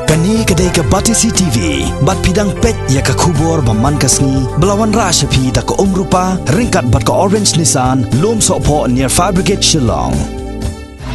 Kani kadai ka Batisi TV, bat pidang pet ya ka kubor baman kasni, belawan rasha pi da ka umrupa, ringkat bat ka Orange Nissan, lom sopo near Fire Brigade Shillong.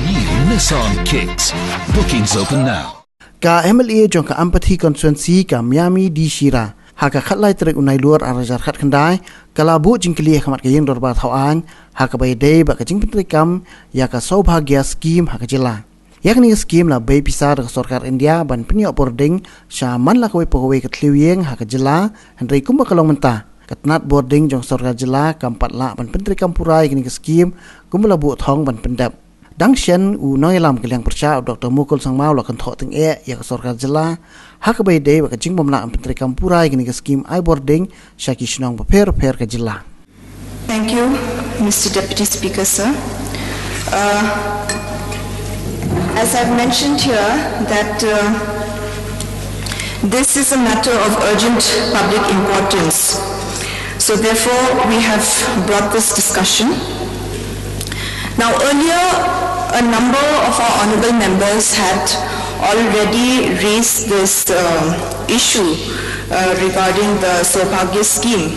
New Nissan Kicks. Bookings open now. Ka MLA jong ka Empathy Constituency ka Miami di Shira. Haka khatlai trek unai luar arajar khat khandai, kala bu jingkli khamat ka yeng dorba thawang, haka bai dei ba ka jing pintrikam ya ka Saubhagya scheme haka jila. Yakni scheme la bai pisar ka Sarkar India ban pniok boarding sha man la koi pogoi ka tliweng haka jila, hendrai kumba kalong menta. Katnat boarding jong Sarkar jila kampat la ban pintrikam purai kini ka scheme kumla bu thong ban pendap. Dang shen u noi lam kaliang percha Dr. Mukul Sangmau la kan tho ting ya ka Sarkar jila haka bai dei ba ka jing bomla pintrikam purai kini ka scheme I boarding sha ki shnong ba per ka jila. Thank you, Mr. Deputy Speaker, sir. As I've mentioned here, that this is a matter of urgent public importance. So therefore, we have brought this discussion. Now earlier, a number of our honorable members had already raised this issue regarding the Saubhagya scheme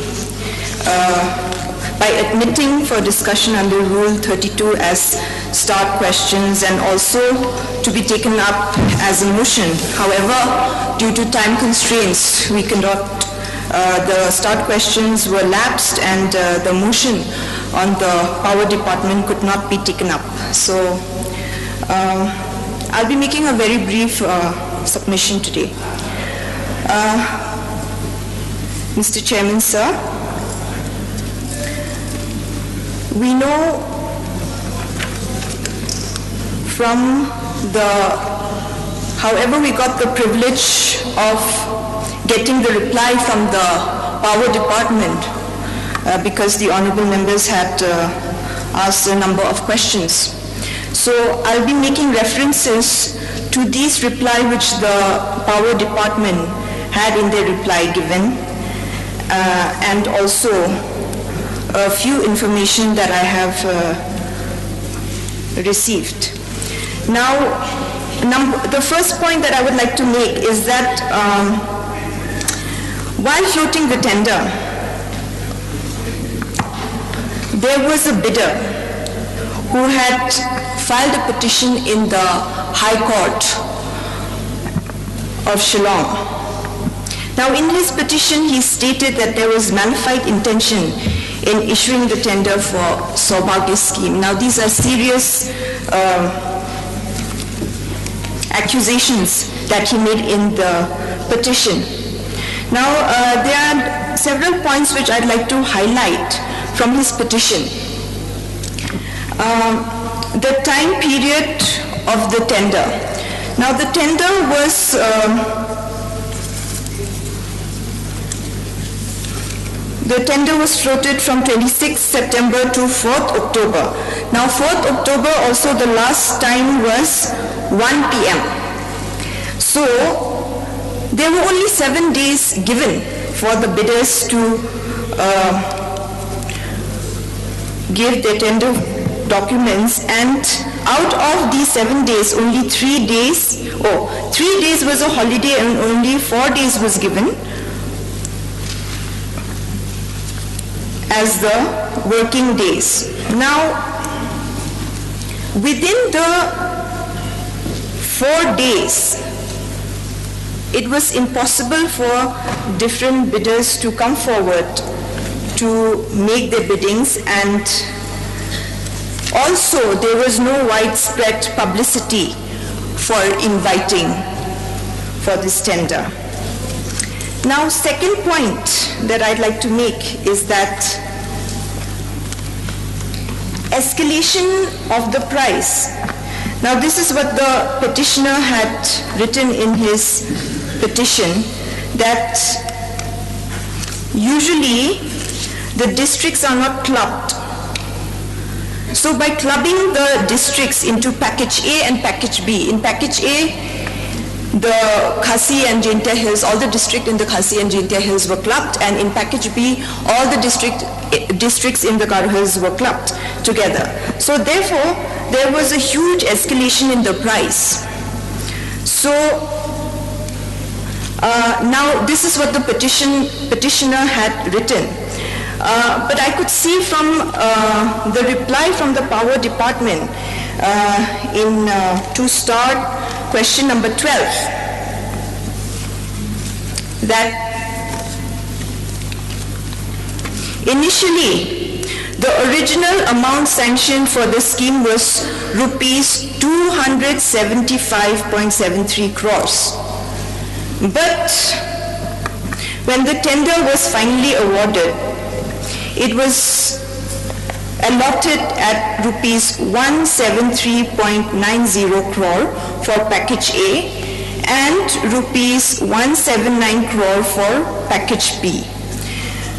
by admitting for discussion under Rule 32 as start questions and also to be taken up as a motion. However, due to time constraints, we cannot, the start questions were lapsed and the motion on the Power Department could not be taken up. So I'll be making a very brief submission today. Mr. Chairman, sir, we know from however we got the privilege of getting the reply from the Power Department because the honorable members had asked a number of questions. So I'll be making references to these reply which the Power Department had in their reply given and also a few information that I have received. Now, the first point that I would like to make is that while floating the tender, there was a bidder who had filed a petition in the High Court of Shillong. Now, in his petition, he stated that there was manifold intention in issuing the tender for Saubhagya scheme. Now, these are serious accusations that he made in the petition. Now, there are several points which I'd like to highlight from his petition. The time period of the tender. Now, the tender was floated from 26th September to 4th October. Now 4th October also the last time was 1 p.m. So there were only 7 days given for the bidders to give their tender documents, and out of these 7 days only 3 days was a holiday and only 4 days was given as the working days. Now, within the 4 days, it was impossible for different bidders to come forward to make their biddings, and also there was no widespread publicity for inviting for this tender. Now, second point that I'd like to make is that escalation of the price. Now, this is what the petitioner had written in his petition, that usually the districts are not clubbed. So by clubbing the districts into package A and package B, in package A, the Khasi and Jaintia Hills, all the districts in the Khasi and Jaintia Hills were clubbed, and in package B, all the districts in the Garo Hills were clubbed together. So therefore, there was a huge escalation in the price. So Now, this is what the petitioner had written. But I could see from the reply from the Power Department to start question number 12 that initially the original amount sanctioned for the scheme was rupees 275.73 crores. But when the tender was finally awarded, it was allotted at rupees 173.90 crore for package A and rupees 179 crore for package B.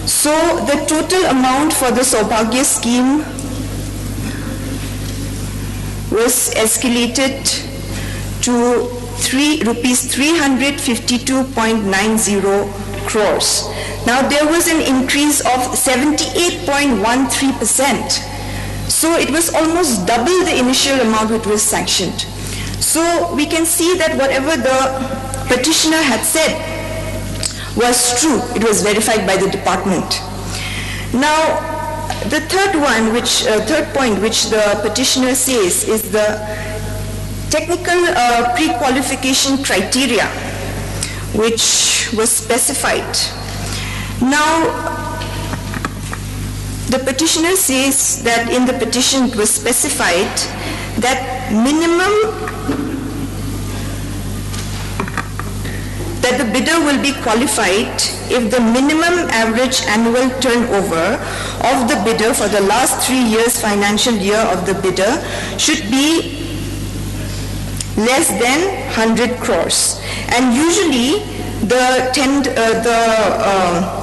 So the total amount for the Saubhagya scheme was escalated to rupees 352.90 crores. Now there was an increase of 78.13%. So it was almost double the initial amount which was sanctioned. So we can see that whatever the petitioner had said was true. It was verified by the department. Now the third point which the petitioner says is the technical pre-qualification criteria which was specified. Now, the petitioner says that in the petition it was specified that the bidder will be qualified if the minimum average annual turnover of the bidder for the last 3 years financial year of the bidder should be less than 100 crores. And usually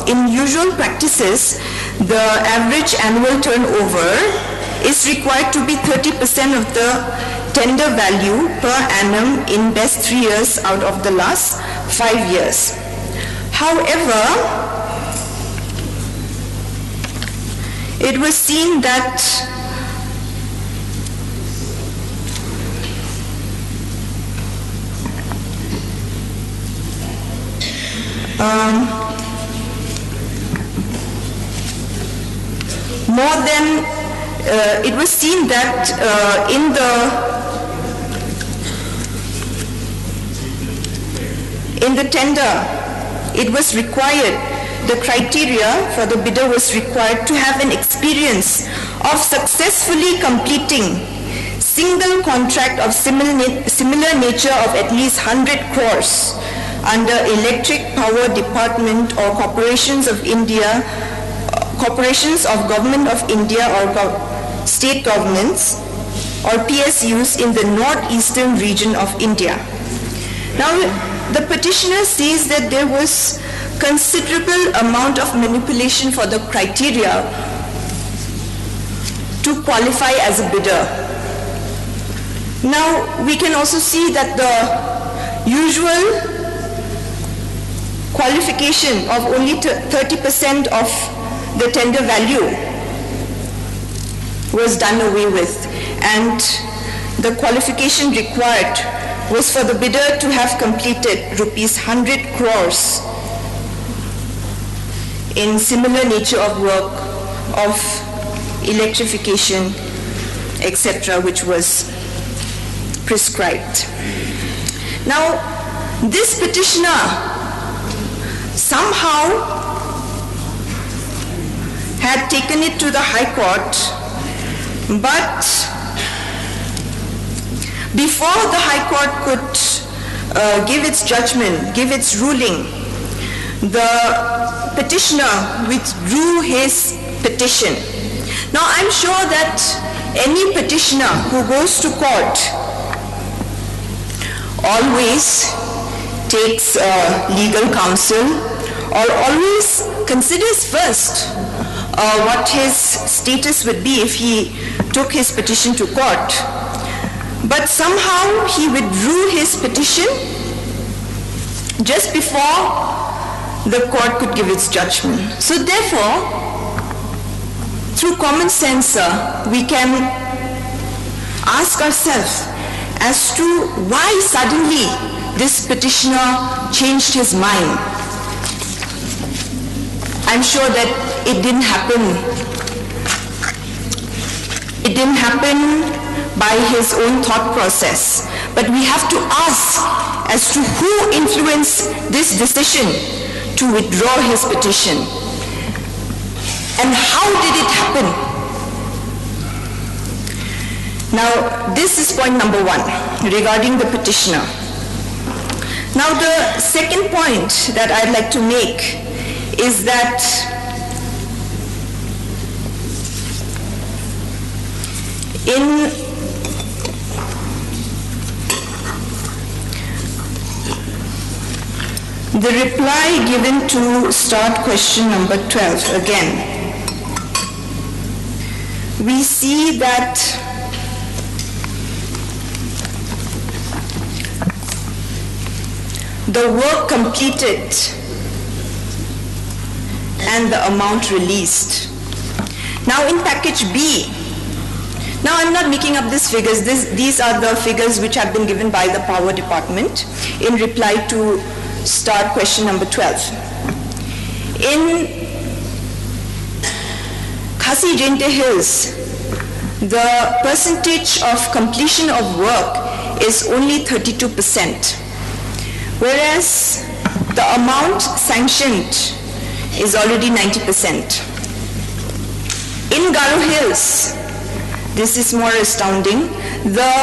in usual practices, the average annual turnover is required to be 30% of the tender value per annum in best 3 years out of the last 5 years. However, it was seen that it was seen that in the tender, it was required, the criteria for the bidder was required to have an experience of successfully completing single contract of similar nature of at least 100 crores under Electric Power Department or Corporations of India, Corporations of Government of India or state governments or PSUs in the northeastern region of India. Now, the petitioner says that there was considerable amount of manipulation for the criteria to qualify as a bidder. Now, we can also see that the usual qualification of only 30% of the tender value was done away with, and the qualification required was for the bidder to have completed rupees 100 crores in similar nature of work of electrification, etc., which was prescribed. Now, this petitioner somehow had taken it to the High Court, but before the High Court could give its judgment, give its ruling, the petitioner withdrew his petition. Now, I'm sure that any petitioner who goes to court always takes legal counsel or always considers first what his status would be if he took his petition to court. But somehow he withdrew his petition just before the court could give its judgment. So therefore, through common sense, we can ask ourselves as to why suddenly this petitioner changed his mind. I'm sure that it didn't happen. It didn't happen by his own thought process. But we have to ask as to who influenced this decision to withdraw his petition. And how did it happen? Now, this is point number one regarding the petitioner. Now, the second point that I'd like to make is that in the reply given to start question number 12 again, we see that the work completed and the amount released. Now in package B, now I'm not making up these figures, these are the figures which have been given by the Power Department in reply to start question number 12. In Khasi Jente Hills, the percentage of completion of work is only 32%, whereas the amount sanctioned is already 90%. In Garo Hills, this is more astounding, the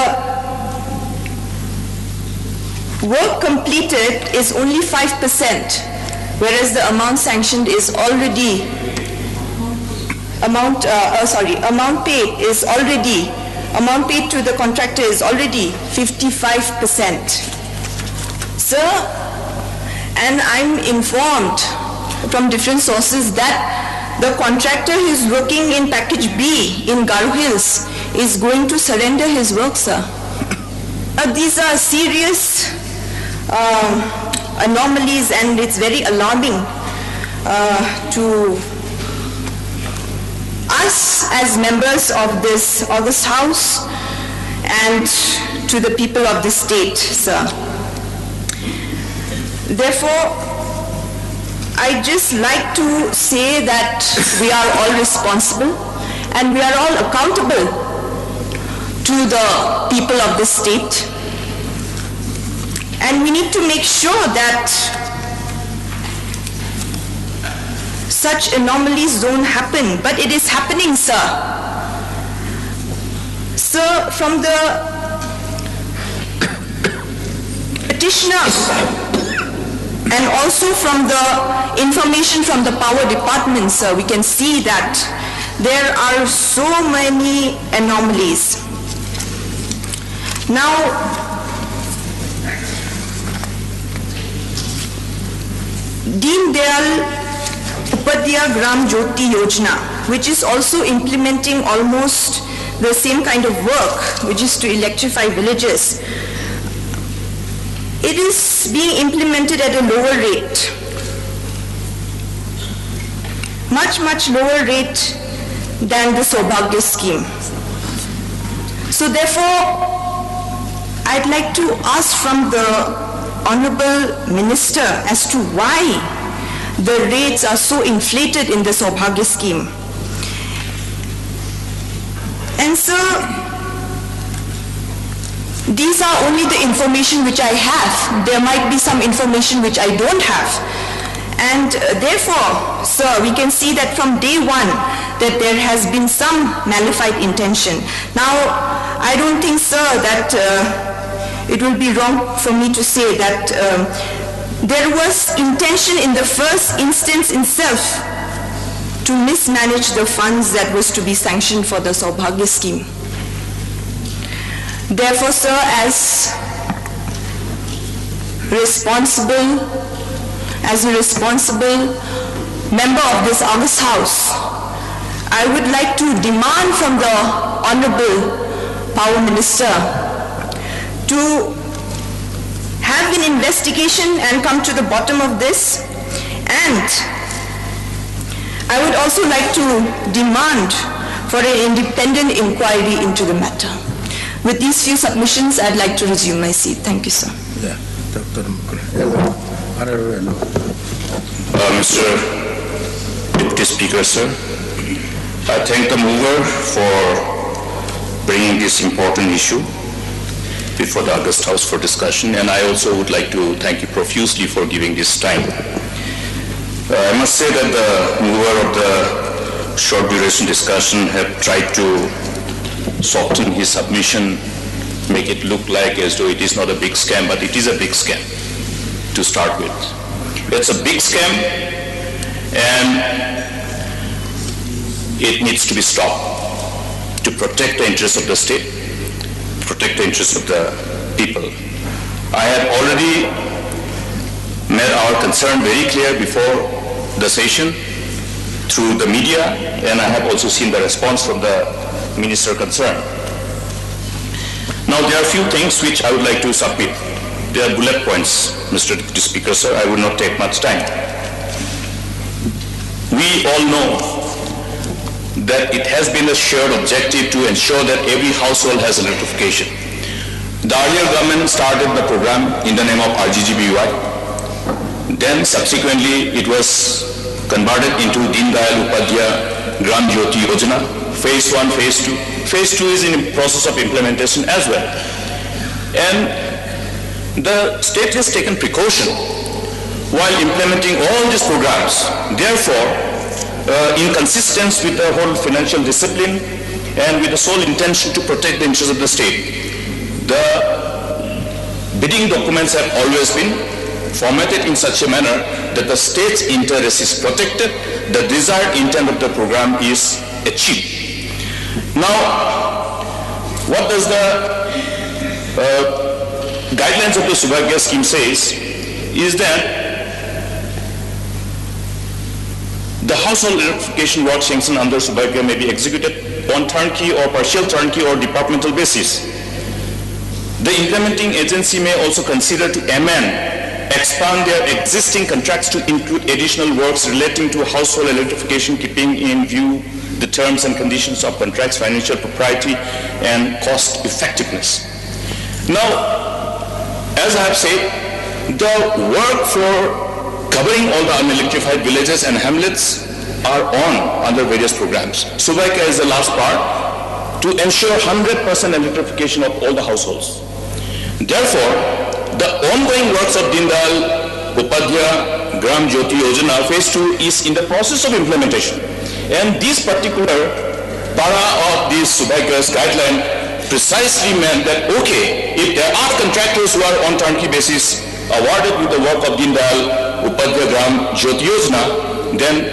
work completed is only 5%, whereas the amount sanctioned is already, amount paid to the contractor is already 55%. Sir, and I'm informed from different sources that the contractor who is working in package B in Garo Hills is going to surrender his work, sir. These are serious anomalies, and it's very alarming to us as members of this August House and to the people of the state, sir. Therefore, I just like to say that we are all responsible and we are all accountable to the people of the state. And we need to make sure that such anomalies don't happen, but it is happening, sir. Sir, from the petitioner and also from the information from the Power Department, sir, we can see that there are so many anomalies. Now, Deen Dayal Upadhyaya Gram Jyoti Yojana, which is also implementing almost the same kind of work, which is to electrify villages. It is being implemented at a lower rate, much lower rate than the Saubhagya scheme. So therefore, I'd like to ask from the Honorable Minister as to why the rates are so inflated in the Saubhagya scheme. And sir, these are only the information which I have. There might be some information which I don't have. And therefore, sir, we can see that from day one that there has been some malified intention. Now, I don't think, sir, that it will be wrong for me to say that there was intention in the first instance itself to mismanage the funds that was to be sanctioned for the Saubhagya scheme. Therefore, sir, as a responsible member of this August House, I would like to demand from the Honorable Power Minister to have an investigation and come to the bottom of this. And I would also like to demand for an independent inquiry into the matter. With these few submissions, I'd like to resume my seat. Thank you, sir. Yeah. Mr. Deputy Speaker, sir, I thank the mover for bringing this important issue before the August House for discussion, and I also would like to thank you profusely for giving this time. I must say that the mover of the short duration discussion have tried to soften his submission, make it look like as though it is not a big scam, but it is a big scam to start with. It's a big scam and it needs to be stopped to protect the interests of the state, protect the interests of the people. I had already made our concern very clear before the session through the media, and I have also seen the response from the minister concerned. Now there are a few things which I would like to submit. There are bullet points, Mr. Deputy Speaker, sir. I will not take much time. We all know that it has been a shared objective to ensure that every household has electrification. The earlier government started the program in the name of RGGBY. Then subsequently it was converted into Deen Dayal Upadhyaya Gram Jyoti Yojana, phase 1, phase 2. Phase 2 is in the process of implementation as well. And the state has taken precaution while implementing all these programs. Therefore, in consistence with the whole financial discipline and with the sole intention to protect the interests of the state, the bidding documents have always been formatted in such a manner that the state's interest is protected, the desired intent of the program is achieved. Now, what does the guidelines of the Subhagya scheme says is that the household electrification work sanctioned under Subhagya may be executed on turnkey or partial turnkey or departmental basis. The implementing agency may also consider to amend, expand their existing contracts to include additional works relating to household electrification, keeping in view the terms and conditions of contracts, financial propriety, and cost effectiveness. Now, as I have said, the work for covering all the unelectrified villages and hamlets are on under various programs. Subhagya is the last part to ensure 100% electrification of all the households. Therefore, the ongoing works of Deen Dayal Upadhyaya Gram Jyoti Yojana phase 2 is in the process of implementation. And this particular para of this Subhagya's guideline precisely meant that, okay, if there are contractors who are on turnkey basis awarded with the work of Deen Dayal Upadhyaya Gram Jyoti Yojana, then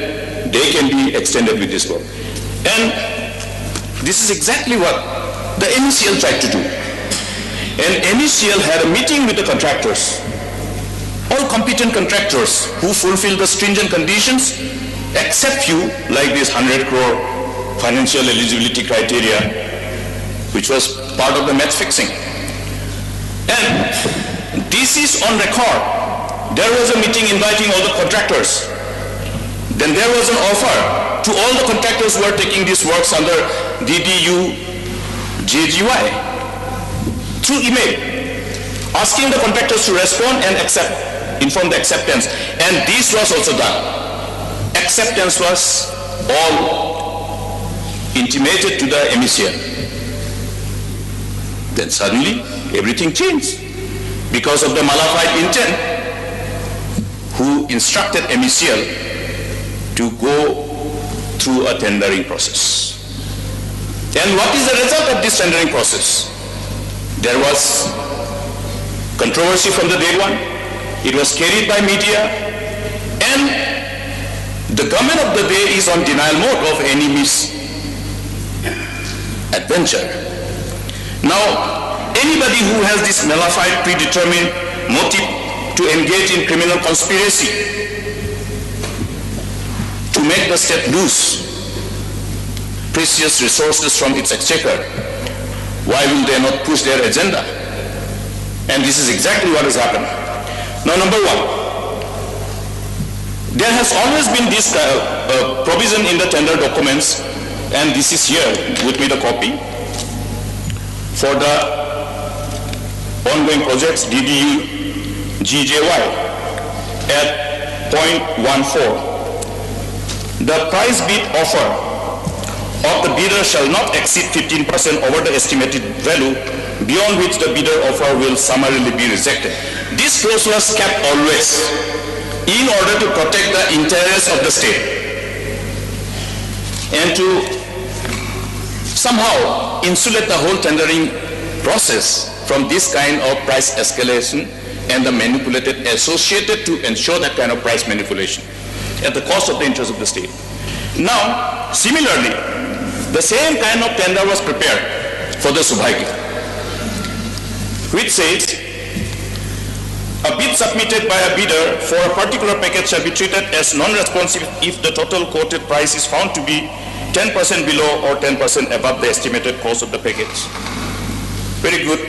they can be extended with this work. And this is exactly what the MECL tried to do. And MECL had a meeting with the contractors, all competent contractors who fulfill the stringent conditions, except few like this 100 crore financial eligibility criteria, which was part of the match fixing. And this is on record. There was a meeting inviting all the contractors. Then there was an offer to all the contractors who are taking these works under DDU JGY through email, asking the contractors to respond and accept, inform the acceptance. And this was also done. Acceptance was all intimated to the MECL. Then suddenly everything changed because of the Malafide intent who instructed MECL to go through a tendering process. And what is the result of this tendering process? There was controversy from the day one. It was carried by media, and the government of the day is on denial mode of any misadventure. Now, anybody who has this nullified, predetermined motive to engage in criminal conspiracy to make the state lose precious resources from its exchequer, why will they not push their agenda? And this is exactly what has happened. Now, number one, there has always been this provision in the tender documents, and this is here with me the copy, for the ongoing projects DDU GJY at 0.14. The price bid offer of the bidder shall not exceed 15% over the estimated value, beyond which the bidder offer will summarily be rejected. This clause was kept always in order to protect the interests of the state and to somehow insulate the whole tendering process from this kind of price escalation and the manipulated associated to ensure that kind of price manipulation at the cost of the interest of the state. Now, similarly, the same kind of tender was prepared for the Subhagya, which says a bid submitted by a bidder for a particular package shall be treated as non-responsive if the total quoted price is found to be 10% below or 10% above the estimated cost of the package. Very good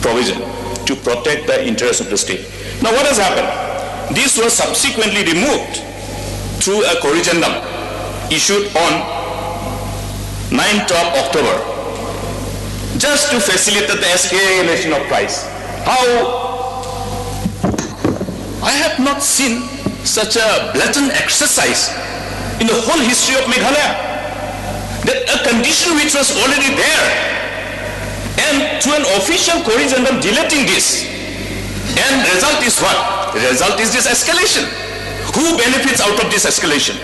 provision to protect the interests of the state. Now what has happened? This was subsequently removed through a corrigendum issued on 9th of October, just to facilitate the escalation of price. How I have not seen such a blatant exercise in the whole history of Meghalaya. That a condition which was already there, and through an official corrigendum deleting this, and result is what? The result is this escalation. Who benefits out of this escalation?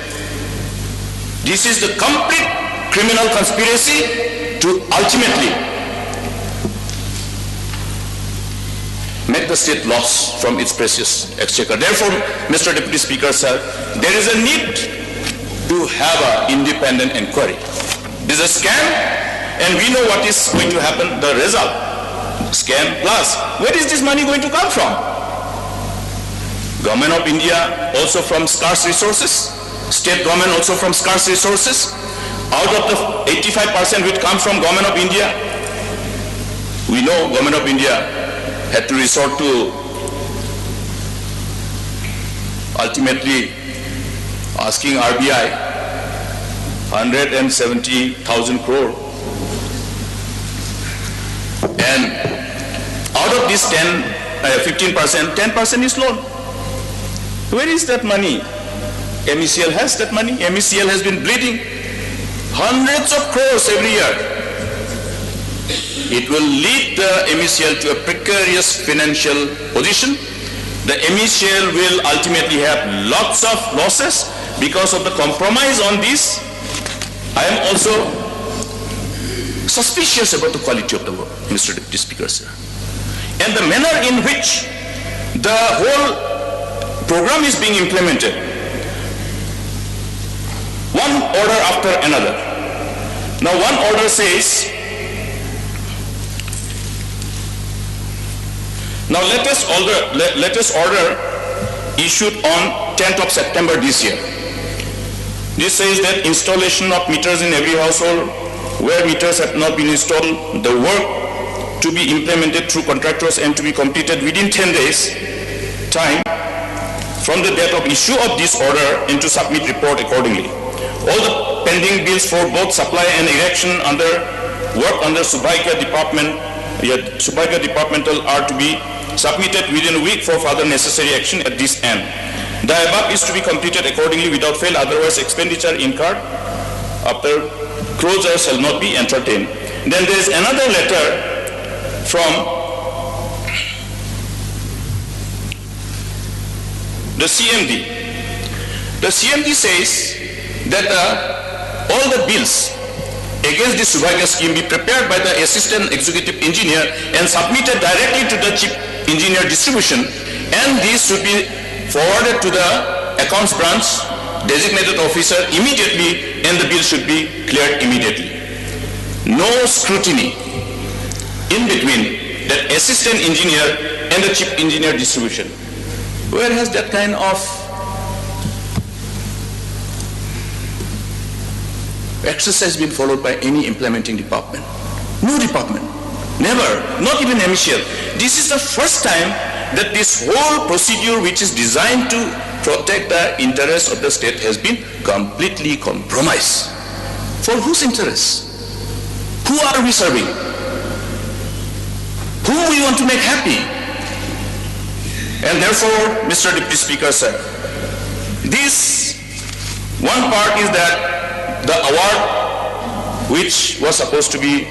This is the complete criminal conspiracy to ultimately make the state loss from its precious exchequer. Therefore, Mr. Deputy Speaker, sir, there is a need to have an independent inquiry. This is a scam, and we know what is going to happen, the result. Scam plus, where is this money going to come from? Government of India also from scarce resources, state government also from scarce resources. Out of the 85% which comes from Government of India, we know Government of India had to resort to ultimately asking RBI 170,000 crore. And out of this 15%, 10% is loan. Where is that money? MECL has that money. MECL has been bleeding hundreds of crores every year. It will lead the MECL to a precarious financial position. The MECL will ultimately have lots of losses because of the compromise on this. I am also suspicious about the quality of the work, Mr. Deputy Speaker, sir. And the manner in which the whole program is being implemented, one order after another. Now one order says, now latest order issued on 10th of September this year. This says that installation of meters in every household where meters have not been installed, the work to be implemented through contractors and to be completed within 10 days time from the date of issue of this order and to submit report accordingly. All the pending bills for both supply and erection under work under Subhagya departmental are to be submitted within a week for further necessary action at this end. The above is to be completed accordingly without fail, otherwise expenditure incurred after closure shall not be entertained. Then there is another letter from the CMD. The CMD says that all the bills against this Subhagya scheme be prepared by the assistant executive engineer and submitted directly to the chief engineer distribution, and these should be forwarded to the accounts branch designated officer immediately, and the bill should be cleared immediately. No scrutiny in between the assistant engineer and the chief engineer distribution. Where has that kind of exercise been followed by any implementing department? No department. Never. Not even MECL. This is the first time that this whole procedure, which is designed to protect the interests of the state, has been completely compromised. For whose interests? Who are we serving? Whom we want to make happy? And therefore, Mr. Deputy Speaker, sir, this one part is that the award which was supposed to be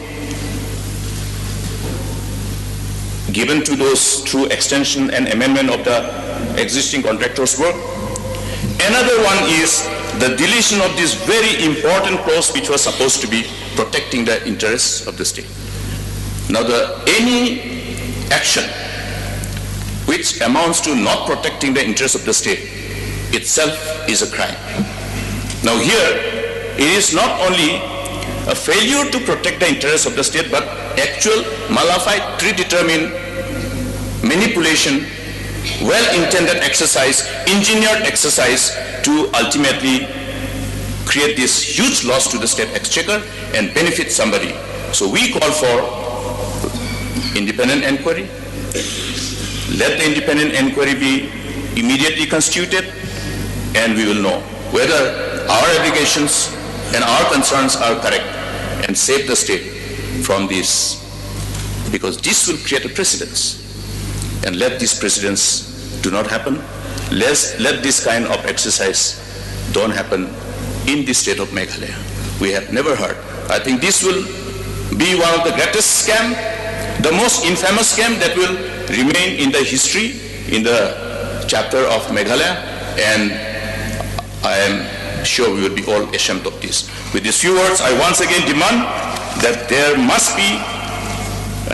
given to those through extension and amendment of the existing contractors' work. Another one is the deletion of this very important clause which was supposed to be protecting the interests of the state. Now, any action which amounts to not protecting the interests of the state itself is a crime. Now here, it is not only a failure to protect the interests of the state, but actual malified, predetermined manipulation, well-intended exercise, engineered exercise to ultimately create this huge loss to the state exchequer and benefit somebody. So we call for independent inquiry. Let the independent inquiry be immediately constituted, and we will know whether our allegations and our concerns are correct and save the state from this, because this will create a precedence. And let these precedents do not happen. Let this kind of exercise don't happen in the state of Meghalaya. We have never heard. I think this will be one of the greatest scam, the most infamous scam that will remain in the history, in the chapter of Meghalaya, and I am sure we will be all ashamed of this. With these few words, I once again demand that there must be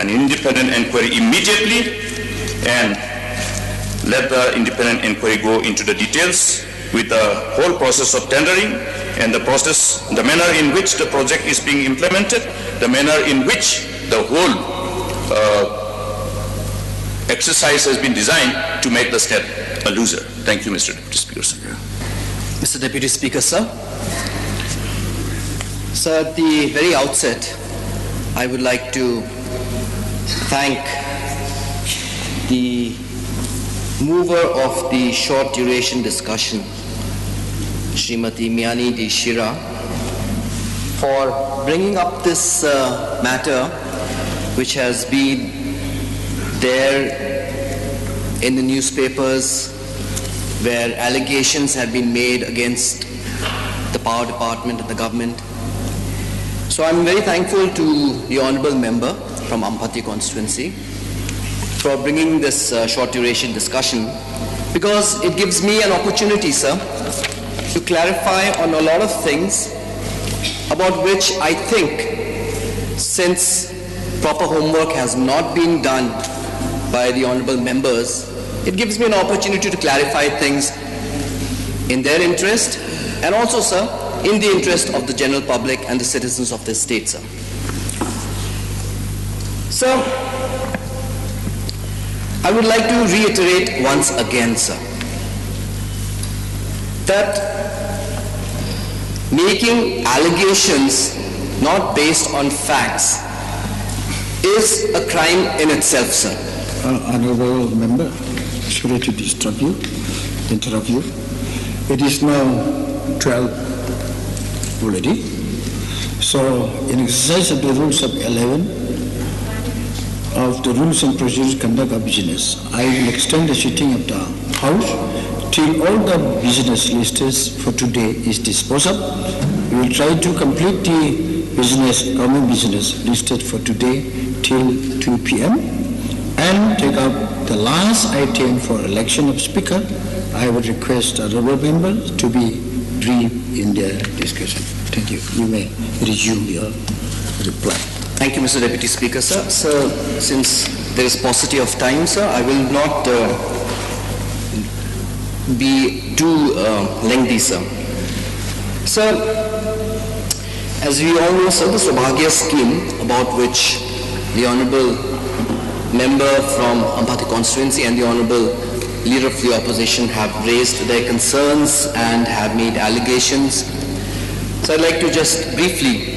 an independent inquiry immediately, and let the independent inquiry go into the details with the whole process of tendering and the process, the manner in which the project is being implemented, the manner in which the whole exercise has been designed to make the state a loser. Thank you, Mr. Deputy Speaker, sir. Mr. Deputy Speaker, sir. Sir, at the very outset, I would like to thank the mover of the short duration discussion, Srimati Miani D. Shira, for bringing up this matter which has been there in the newspapers, where allegations have been made against the power department and the government. So I'm very thankful to the honorable member from Ampati constituency for bringing this short duration discussion, because it gives me an opportunity, sir, to clarify on a lot of things about which I think, since proper homework has not been done by the honorable members, it gives me an opportunity to clarify things in their interest and also, sir, in the interest of the general public and the citizens of this state, sir. So, I would like to reiterate once again, sir, that making allegations not based on facts is a crime in itself, sir. Honorable member, sorry to interrupt you. It is now 12 already. So, in exercise of the rules of 11 of the rules and procedures conduct of business, I will extend the sitting of the House till all the business listed for today is disposed of. We will try to complete the common business listed for today till 2 p.m. and take up the last item for election of speaker. I would request honorable members to be brief in their discussion. Thank you. You may resume your reply. Thank you, Mr. Deputy Speaker, sir. Sir, since there is paucity of time, sir, I will not be too lengthy, sir. Sir, as we all know, sir, the Saubhagya scheme, about which the honorable member from Ampati constituency and the honorable leader of the opposition have raised their concerns and have made allegations. So I'd like to just briefly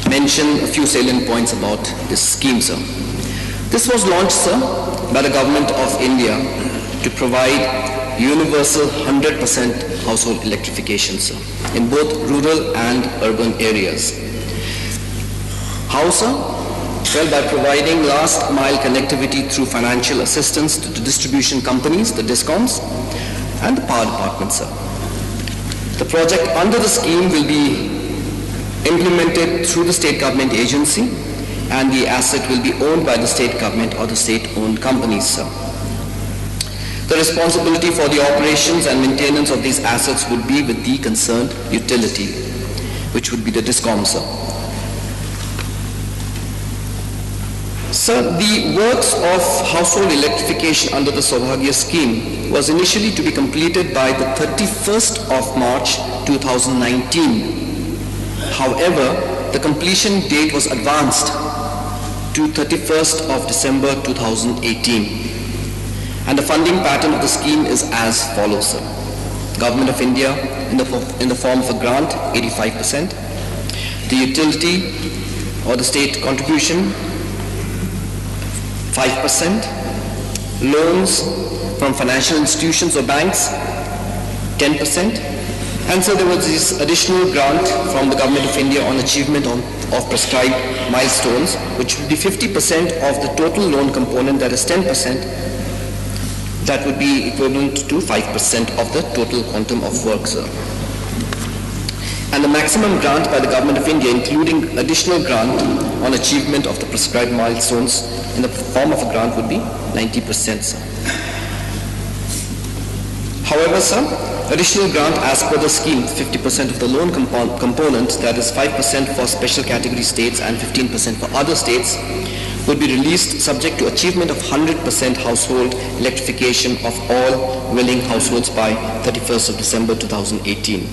mention a few salient points about this scheme, sir. This was launched, sir, by the government of India to provide universal 100% household electrification, sir, in both rural and urban areas. How, sir? Well, by providing last mile connectivity through financial assistance to the distribution companies, the DISCOMs, and the power department, sir. The project under the scheme will be implemented through the state government agency, and the asset will be owned by the state government or the state-owned companies, sir. The responsibility for the operations and maintenance of these assets would be with the concerned utility, which would be the DISCOM, sir. Sir, the works of household electrification under the Saubhagya scheme was initially to be completed by the 31st of March 2019. However, the completion date was advanced to 31st of December 2018. And the funding pattern of the scheme is as follows, sir. Government of India in the form of a grant, 85%. The utility or the state contribution, 5%. Loans from financial institutions or banks, 10%. And so there was this additional grant from the Government of India on achievement of prescribed milestones, which would be 50% of the total loan component, that is 10%. That would be equivalent to 5% of the total quantum of work, sir. And the maximum grant by the Government of India, including additional grant on achievement of the prescribed milestones in the form of a grant, would be 90%, sir. However, sir, additional grant as per the scheme, 50% of the loan component, that is 5% for special category states and 15% for other states, would be released subject to achievement of 100% household electrification of all willing households by 31st of December 2018.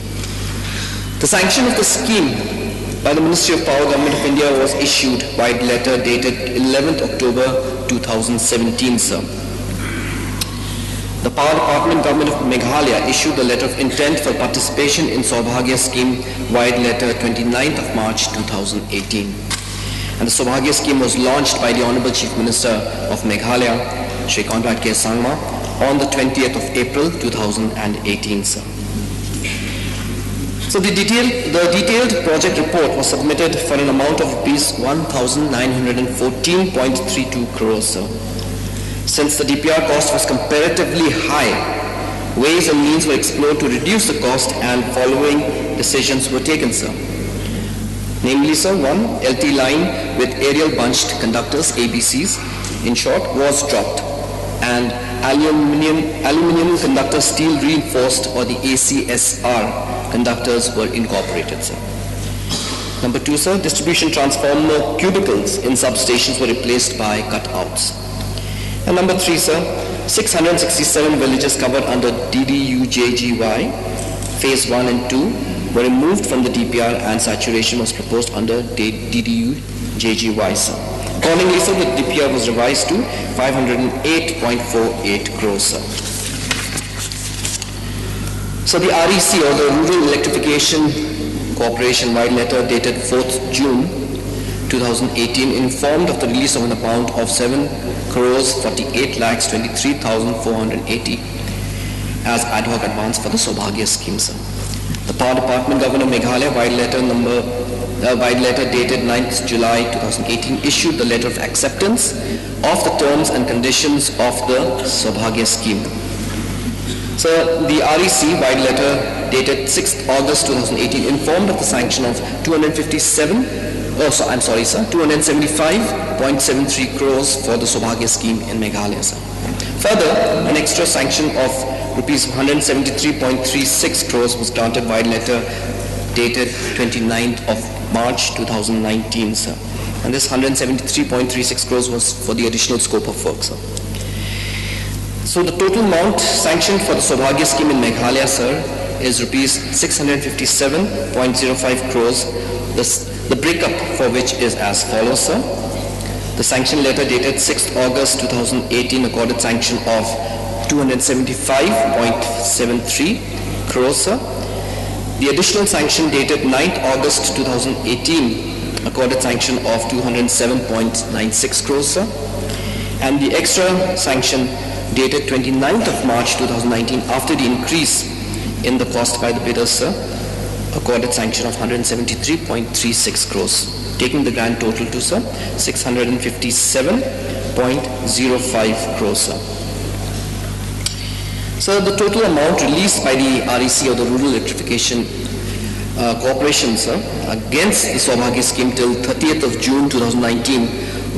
The sanction of the scheme by the Ministry of Power, Government of India, was issued by letter dated 11th October 2017, sir. The Power Department, Government of Meghalaya, issued the letter of intent for participation in Saubhagya scheme wide letter 29th of March 2018. And the Saubhagya scheme was launched by the Honorable Chief Minister of Meghalaya, Shri Conrad K. Sangma, on the 20th of April 2018, sir. So the detailed project report was submitted for an amount of rupees 1,914.32 crores, sir. Since the DPR cost was comparatively high, ways and means were explored to reduce the cost, and following decisions were taken, sir. Namely, sir, one, LT line with aerial bunched conductors, ABCs, in short, was dropped, and aluminium conductor steel reinforced, or the ACSR conductors, were incorporated, sir. Number two, sir, distribution transformer cubicles in substations were replaced by cutouts. And number three, sir, 667 villages covered under DDU-JGY, phase 1 and 2, were removed from the DPR, and saturation was proposed under DDU-JGY, sir. Accordingly, sir, the DPR was revised to 508.48 crores, sir. So the REC, or the Rural Electrification Corporation wide letter dated 4th June 2018, informed of the release of an amount of 7 crores 48 lakhs 23,480 as ad hoc advance for the Saubhagya scheme, sir. The Power Department, Governor of Meghalaya, wide letter dated 9th July 2018, issued the letter of acceptance of the terms and conditions of the Saubhagya scheme. So the REC wide letter dated 6th August 2018 informed of the sanction of 275.73 crores for the Saubhagya scheme in Meghalaya, sir. Further, an extra sanction of rupees 173.36 crores was granted by letter dated 29th of March 2019, sir. And this 173.36 crores was for the additional scope of work, sir. So the total amount sanctioned for the Saubhagya scheme in Meghalaya, sir, is rupees 657.05 crores. The breakup for which is as follows, sir. The sanction letter dated 6th August 2018 accorded sanction of 275.73 crores, sir. The additional sanction dated 9th August 2018 accorded sanction of 207.96 crores, sir. And the extra sanction dated 29th of March 2019 after the increase in the cost by the bidders, sir, accorded sanction of 173.36 crores. taking the grand total to, sir, 657.05 crores, sir. So the total amount released by the REC, or the Rural Electrification Corporation, sir, against the Saubhagya scheme till 30th of June 2019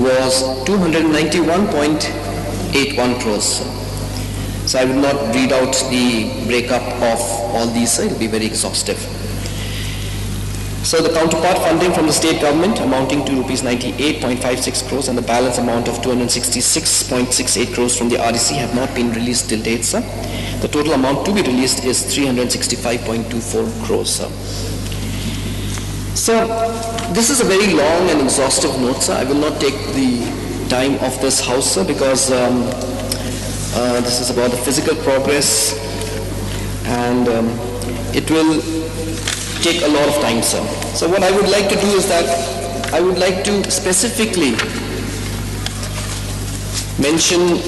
was 291.81 crores, sir. So I will not read out the breakup of all these, sir. It will be very exhaustive. So the counterpart funding from the state government amounting to rupees 98.56 crores and the balance amount of 266.68 crores from the REC have not been released till date, sir. The total amount to be released is 365.24 crores, sir. So this is a very long and exhaustive note, sir. I will not take the time of this house, sir, because this is about the physical progress, and it will take a lot of time, sir. So what I would like to do is that I would like to specifically mention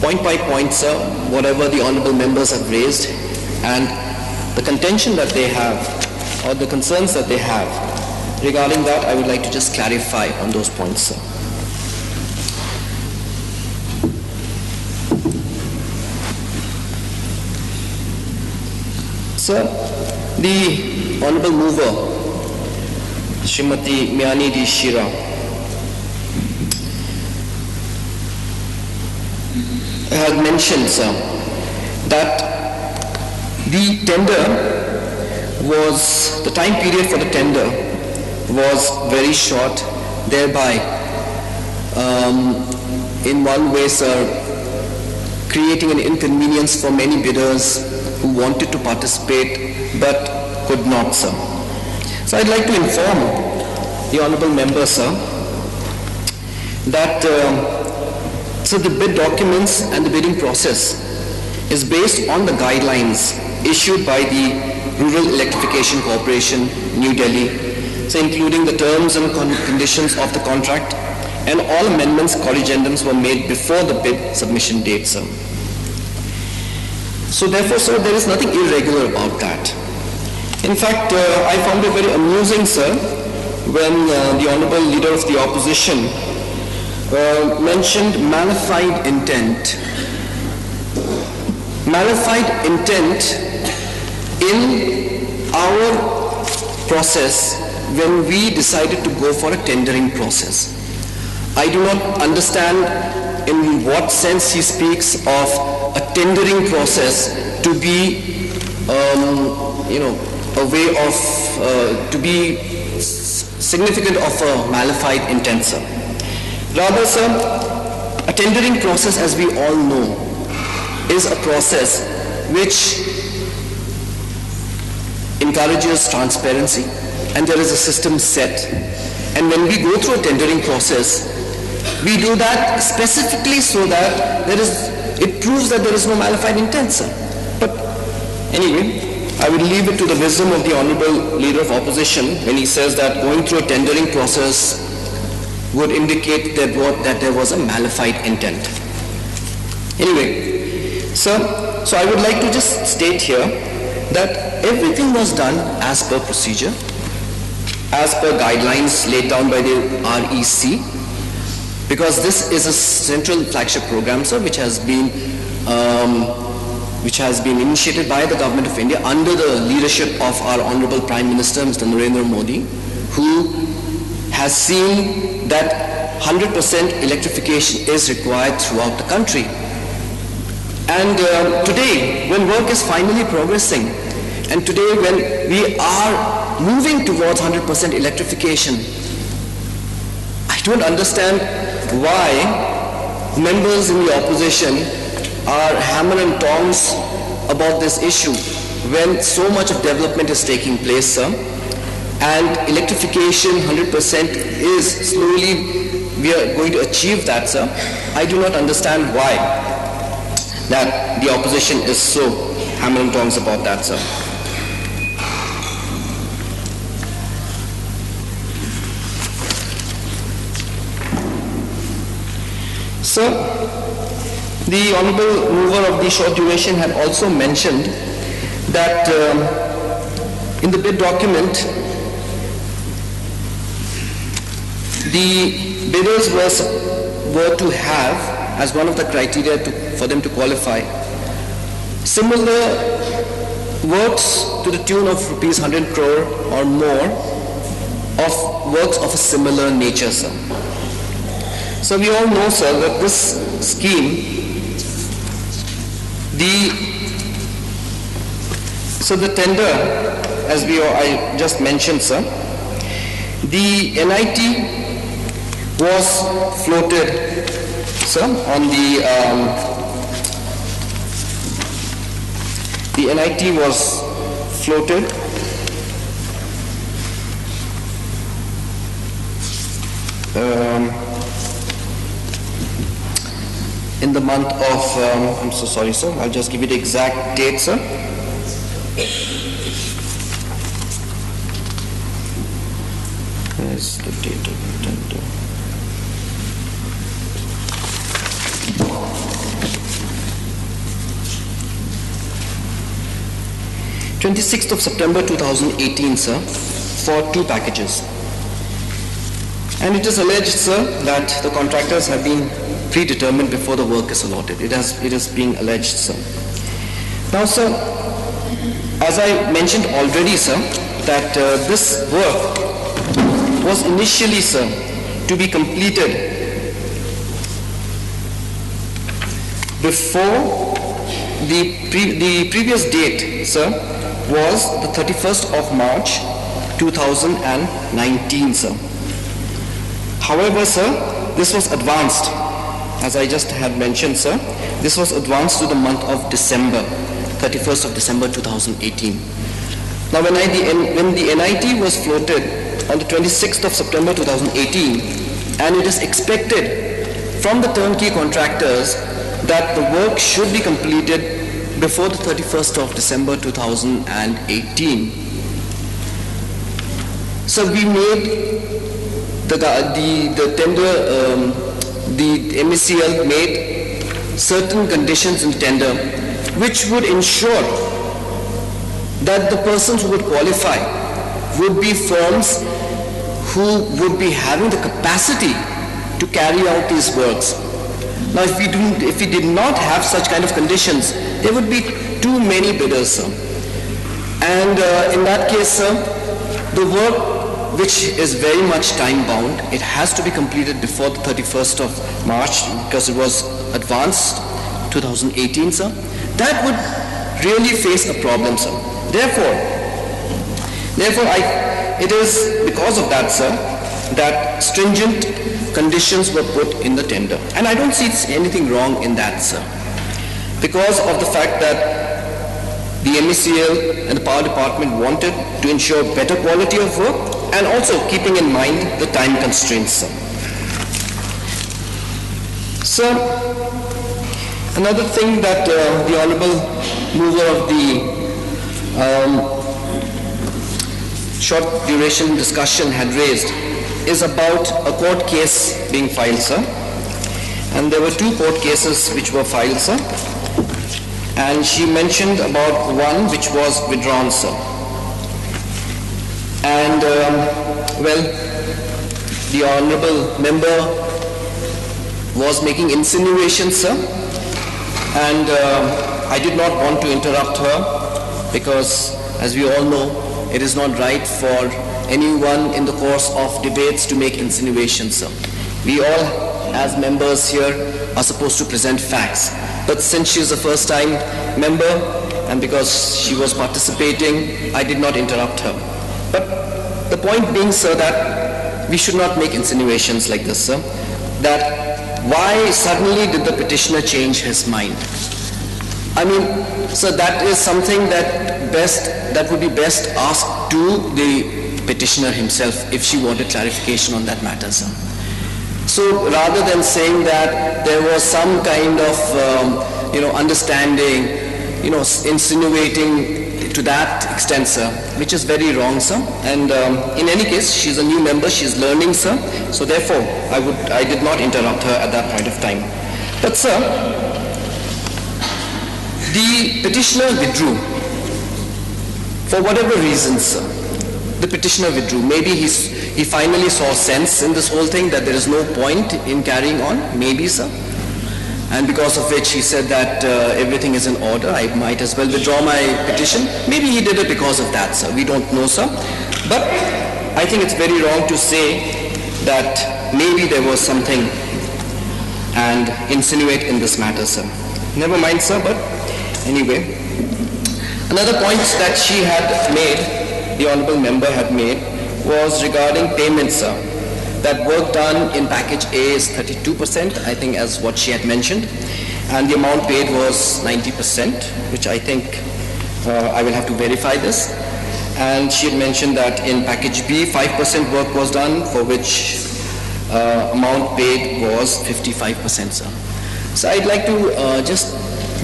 point by point, sir, whatever the honorable members have raised and the contention that they have or the concerns that they have. Regarding that, I would like to just clarify on those points, sir. Sir, the honorable mover, Srimati Miani D. Shira, has mentioned, sir, that the tender was, the time period for the tender was very short, thereby in one way, sir, creating an inconvenience for many bidders who wanted to participate but could not, sir. So I'd like to inform the honorable member, sir, that so the bid documents and the bidding process is based on the guidelines issued by the Rural Electrification Corporation, New Delhi, so including the terms and conditions of the contract, and all amendments, corrigendums were made before the bid submission date, sir. So therefore, sir, there is nothing irregular about that. In fact, I found it very amusing, sir, when the honorable leader of the opposition mentioned malified intent. Malified intent in our process when we decided to go for a tendering process. I do not understand in what sense he speaks of a tendering process to be, a way of, to be significant of a malified intent, sir. Rather, sir, a tendering process, as we all know, is a process which encourages transparency, and there is a system set. And when we go through a tendering process, we do that specifically so that it proves that there is no malified intent, sir. But anyway, I will leave it to the wisdom of the honorable leader of opposition when he says that going through a tendering process would indicate that there was a malified intent. Anyway, sir, so I would like to just state here that everything was done as per procedure, as per guidelines laid down by the REC, because this is a central flagship program, sir, which has been initiated by the Government of India under the leadership of our Honorable Prime Minister, Mr. Narendra Modi, who has seen that 100% electrification is required throughout the country. And today, when work is finally progressing, and today when we are moving towards 100% electrification, I don't understand why members in the opposition are hammer and tongs about this issue when so much of development is taking place, sir, and electrification 100% is slowly, we are going to achieve that, sir. I do not understand why that the opposition is so hammer and tongs about that, sir. Sir, the honorable mover of the short duration had also mentioned that in the bid document the bidders were to have, as one of the criteria for them to qualify, similar works to the tune of rupees 100 crore or more of works of a similar nature, sir. So we all know, sir, that this scheme, the tender, as I just mentioned, sir, the NIT was floated, sir, on the NIT was floated in the month of, I'm so sorry, sir, I'll just give you the exact date, sir. Where's the date of the tender? (26th of September 2018, sir, for 2 packages. And it is alleged, sir, that the contractors have been predetermined before the work is allotted. It is being alleged, sir. Now, sir, as I mentioned already, sir, that this work was initially, sir, to be completed before the previous date, sir, was the 31st of March 2019, sir. However, sir, this was advanced, as I just had mentioned, sir, this was advanced to the month of December, 31st of December 2018. Now, when the NIT was floated on the 26th of September 2018, and it is expected from the turnkey contractors that the work should be completed before the 31st of December 2018. So we made the tender, the MECL made certain conditions in the tender which would ensure that the persons who would qualify would be firms who would be having the capacity to carry out these works. Now, if we did not have such kind of conditions, there would be too many bidders, sir. And in that case, sir, the work, which is very much time bound, it has to be completed before the 31st of March because it was advanced 2018, sir. That would really face a problem, sir. Therefore, it is because of that, sir, that stringent conditions were put in the tender. And I don't see anything wrong in that, sir, because of the fact that the MECL and the Power Department wanted to ensure better quality of work and also keeping in mind the time constraints, sir. So, another thing that the Honorable Mover of the short duration discussion had raised is about a court case being filed, sir. And there were 2 court cases which were filed, sir. And she mentioned about one which was withdrawn, sir. And, well, the Honorable Member was making insinuations, sir. And I did not want to interrupt her because, as we all know, it is not right for anyone in the course of debates to make insinuations, sir. We all, as members here, are supposed to present facts. But since she is a first-time member, and because she was participating, I did not interrupt her. But the point being, sir, that we should not make insinuations like this, sir. That why suddenly did the petitioner change his mind? I mean, so that is something that would be best asked to the petitioner himself if she wanted clarification on that matter, sir. So rather than saying that there was some kind of, understanding, insinuating to that extent, sir, which is very wrong, sir. And in any case, she's a new member, she's learning, sir. So therefore, I did not interrupt her at that point of time. But, sir, the petitioner withdrew. For whatever reasons, sir, the petitioner withdrew. Maybe he finally saw sense in this whole thing, that there is no point in carrying on, maybe, sir. And because of which he said that everything is in order, I might as well withdraw my petition. Maybe he did it because of that, sir. We don't know, sir. But I think it's very wrong to say that maybe there was something and insinuate in this matter, sir. Never mind, sir, but anyway. Another point that she had made, the honorable member had made, was regarding payments, sir. That work done in package A is 32%, I think, as what she had mentioned, and the amount paid was 90%, which I think I will have to verify this. And she had mentioned that in package B, 5% work was done, for which amount paid was 55%, sir. So I'd like to just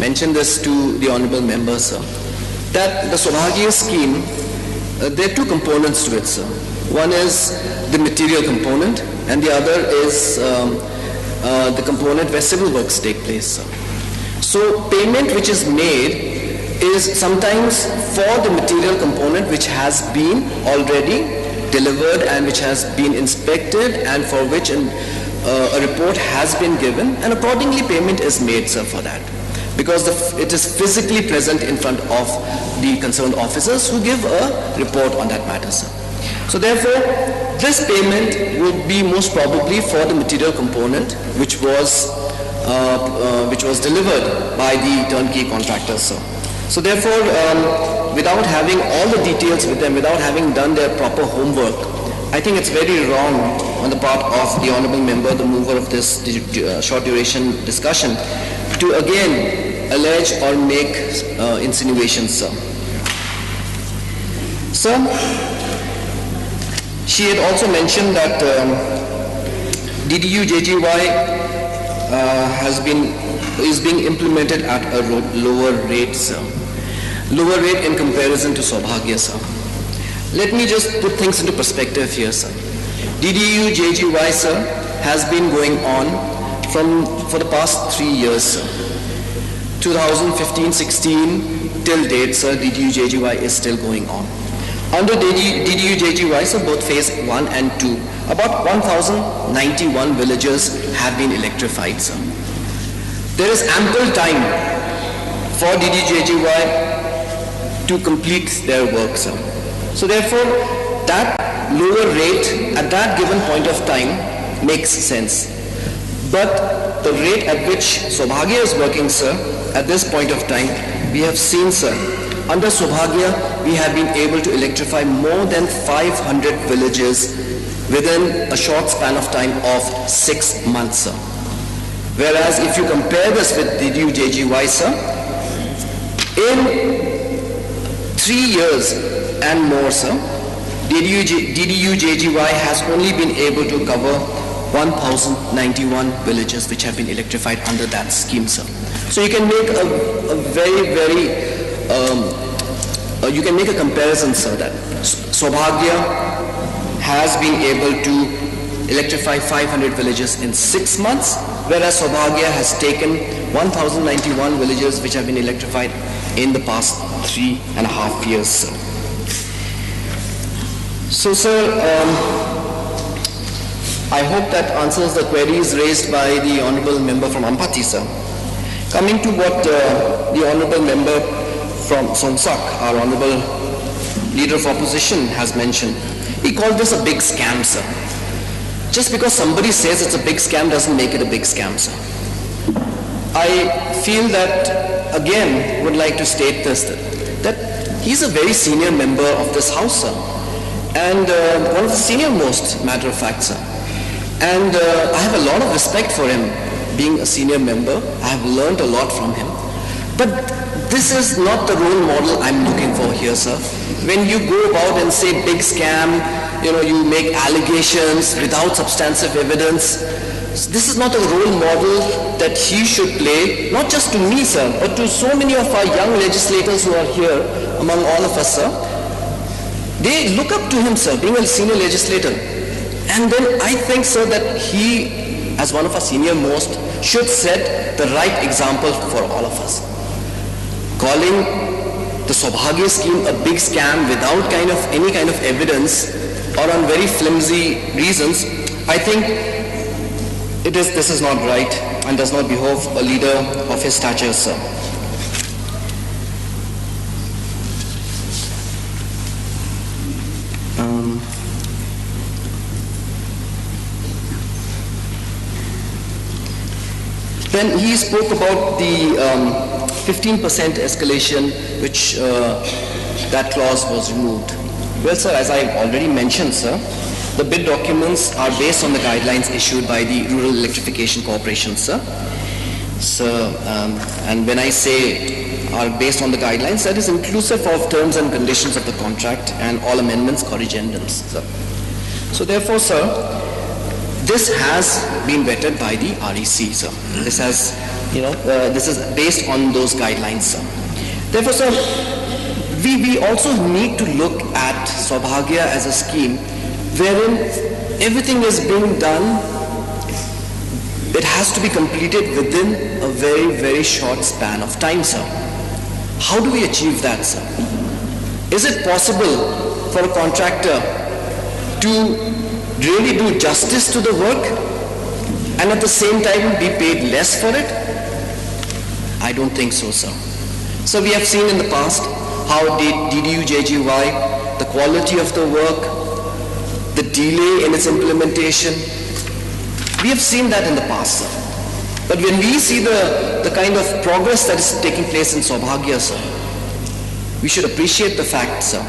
mention this to the honorable member, sir, that the Saubhagya scheme, there are two components to it, sir. One is the material component, and the other is the component where civil works take place, sir. So payment which is made is sometimes for the material component which has been already delivered and which has been inspected and for which a report has been given, and accordingly payment is made, sir, for that. Because it is physically present in front of the concerned officers who give a report on that matter, sir. So therefore, this payment would be most probably for the material component which was delivered by the turnkey contractors, sir. So therefore, without having all the details with them, without having done their proper homework, I think it's very wrong on the part of the honorable member, the mover of this short duration discussion, to again allege or make insinuations, sir. Sir, she had also mentioned that DDU-JGY is being implemented at a lower rate, sir. Lower rate in comparison to Saubhagya, sir. Let me just put things into perspective here, sir. DDU-JGY, sir, has been going on for the past 3 years, sir. 2015-16 till date, sir, DDU-JGY is still going on. Under DDU-JGY, sir, both phase 1 and 2, about 1,091 villages have been electrified, sir. There is ample time for DDU-JGY to complete their work, sir. So therefore, that lower rate at that given point of time makes sense. But the rate at which Saubhagya is working, sir, at this point of time, we have seen, sir, under Saubhagya, we have been able to electrify more than 500 villages within a short span of time of 6 months, sir. Whereas if you compare this with DDU-JGY, sir, in 3 years and more, sir, DDU-JGY has only been able to cover 1,091 villages which have been electrified under that scheme, sir. So you can make a very, you can make a comparison, sir, that Saubhagya has been able to electrify 500 villages in 6 months, whereas Saubhagya has taken 1,091 villages which have been electrified in the past 3.5 years, sir. So, sir, I hope that answers the queries raised by the honorable member from Ampati, sir. Coming to what the honorable member from Songsak, our honorable leader of opposition, has mentioned, he called this a big scam, sir. Just because somebody says it's a big scam doesn't make it a big scam, sir. I feel that, again, would like to state this, that he's a very senior member of this house, sir. And one of the senior most, matter of fact, sir. And I have a lot of respect for him, being a senior member. I have learned a lot from him. But this is not the role model I'm looking for here, sir. When you go about and say big scam, you make allegations without substantive evidence, this is not a role model that he should play, not just to me, sir, but to so many of our young legislators who are here among all of us, sir. They look up to him, sir, being a senior legislator. And then I think, sir, that he, as one of our senior most, should set the right example for all of us. Calling the Saubhagya scheme a big scam without any kind of evidence, or on very flimsy reasons, I think this is not right and does not behove a leader of his stature, sir. Then he spoke about the 15% escalation, which that clause was removed. Well, sir, as I already mentioned, sir, the bid documents are based on the guidelines issued by the Rural Electrification Corporation, sir. And when I say are based on the guidelines, that is inclusive of terms and conditions of the contract and all amendments, corrigendums, sir. So therefore, sir, this has been vetted by the REC, sir. This has, this is based on those guidelines, sir. Therefore, sir, we also need to look at Saubhagya as a scheme wherein everything is being done. It has to be completed within a very, very short span of time, sir. How do we achieve that, sir? Is it possible for a contractor to really do justice to the work and at the same time be paid less for it? I don't think so, sir. So we have seen in the past how DDU-JGY, the quality of the work, the delay in its implementation, we have seen that in the past, sir. But when we see the kind of progress that is taking place in Saubhagya, sir, we should appreciate the fact, sir,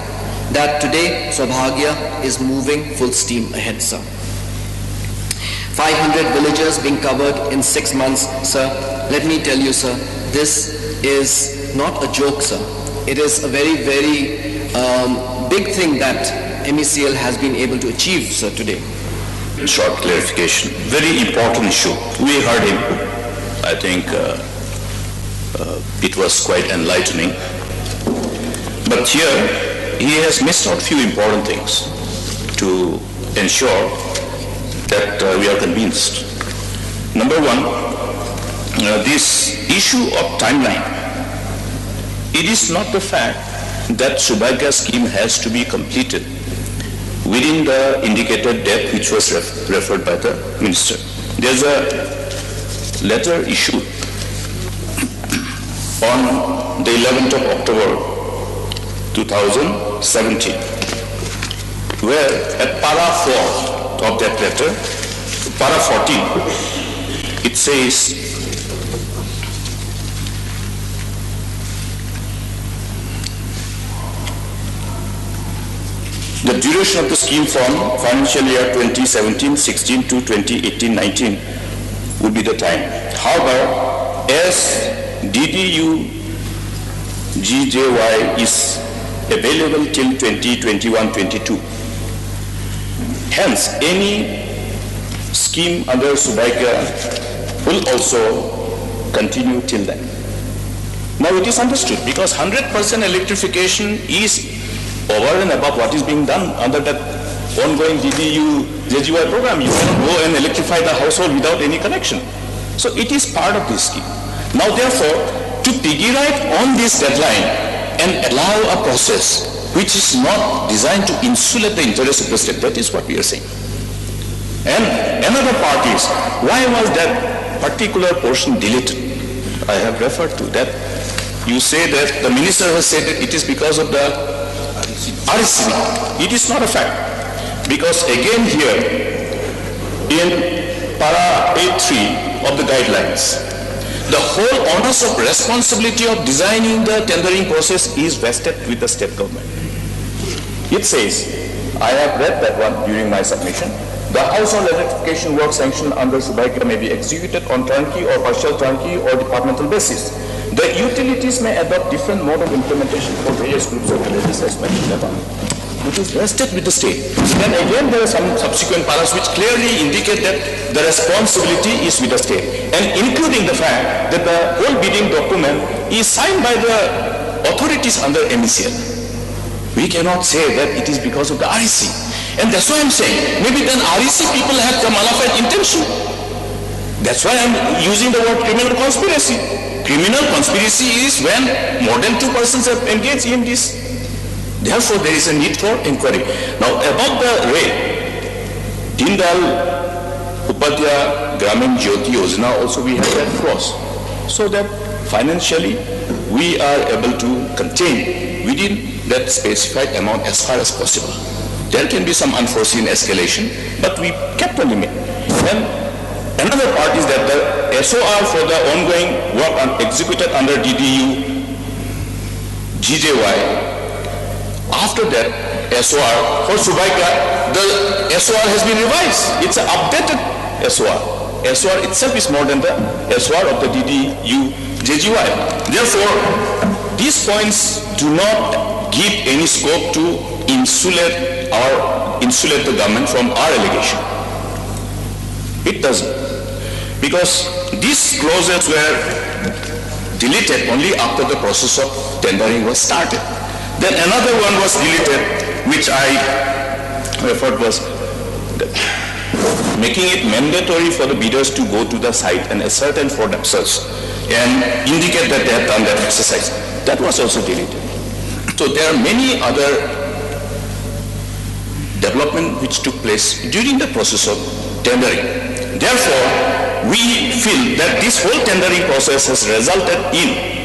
that today Saubhagya is moving full steam ahead, sir. 500 villages being covered in 6 months, sir. Let me tell you, sir, this is not a joke, sir. It is a very, very big thing that MECL has been able to achieve, sir, today. Short clarification. Very important issue. We heard him. I think it was quite enlightening. But here, he has missed out few important things to ensure that we are convinced. Number one, this issue of timeline. It is not the fact that Saubhagya scheme has to be completed within the indicated date which was referred by the minister. There's a letter issued on the 11th of October 2017, where at para 4 of that letter, para 14, it says, the duration of the scheme from financial year 2017-16 to 2018-19 would be the time. However, as DDU-GJY is available till 2021-22, hence any scheme under Saubhagya will also continue till then. Now it is understood because 100% electrification is over and above what is being done under that ongoing DDU-JGY program. You cannot go and electrify the household without any connection. So it is part of this scheme. Now therefore, to piggyback on this deadline and allow a process which is not designed to insulate the interest of the state, that is what we are saying. And another part is, why was that particular portion deleted? I have referred to that. You say that the minister has said that it is because of the REC. It is not a fact, because again here in para 8.3 of the guidelines, the whole onus of responsibility of designing the tendering process is vested with the state government. It says, I have read that one during my submission, the household electrification work sanctioned under Saubhagya may be executed on turnkey or partial turnkey or departmental basis. The utilities may adopt different mode of implementation for various groups of villages as mentioned above. It is vested with the state. Then again there are some subsequent paras which clearly indicate that the responsibility is with the state, and including the fact that the whole bidding document is signed by the authorities under MECL. We cannot say that it is because of the REC. And that's why I'm saying, maybe then REC people have the malafide intention. That's why I'm using the word criminal conspiracy. Criminal conspiracy is when more than 2 persons have engaged in this Therefore, there is a need for inquiry. Now, about the raid, Dindal Upadhyaya Gramin Jyoti Yojana also we have that clause, so that financially we are able to contain within that specified amount as far as possible. There can be some unforeseen escalation, but we kept a limit. And another part is that the SOR for the ongoing work executed under DDU GJY, after that SOR for Subaika, the SOR has been revised. It's an updated SOR. SOR itself is more than the SOR of the DDU JGY. Therefore, these points do not give any scope to insulate the government from our allegation. It doesn't. Because these clauses were deleted only after the process of tendering was started. Then another one was deleted, which I referred was making it mandatory for the bidders to go to the site and ascertain for themselves and indicate that they have done that exercise. That was also deleted. So there are many other development which took place during the process of tendering. Therefore, we feel that this whole tendering process has resulted in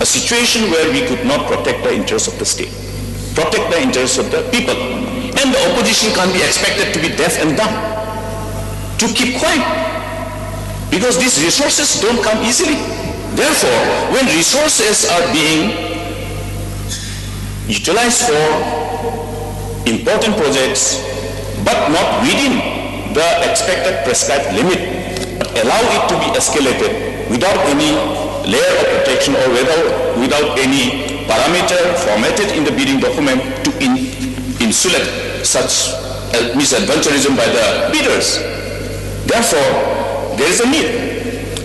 a situation where we could not protect the interests of the state, protect the interests of the people. And the opposition can't be expected to be deaf and dumb, to keep quiet, because these resources don't come easily. Therefore, when resources are being utilized for important projects, but not within the expected prescribed limit, but allow it to be escalated without any layer of protection or without any parameter formatted in the bidding document to insulate such misadventurism by the bidders. Therefore, there is a need.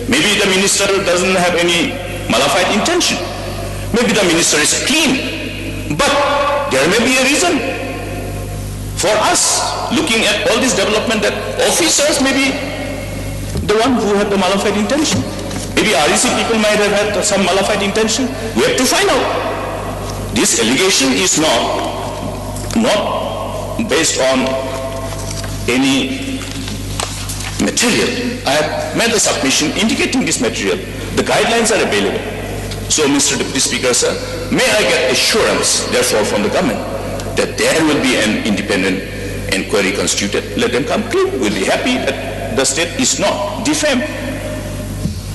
Maybe the minister doesn't have any malified intention. Maybe the minister is clean, but there may be a reason for us looking at all this development that officers may be the one who had the malified intention. Maybe REC people might have had some malified intention. We have to find out. This allegation is not based on any material. I have made a submission indicating this material. The guidelines are available. So, Mr. Deputy Speaker, sir, may I get assurance, therefore, from the government that there will be an independent inquiry constituted. Let them come clean. We'll be happy that the state is not defamed.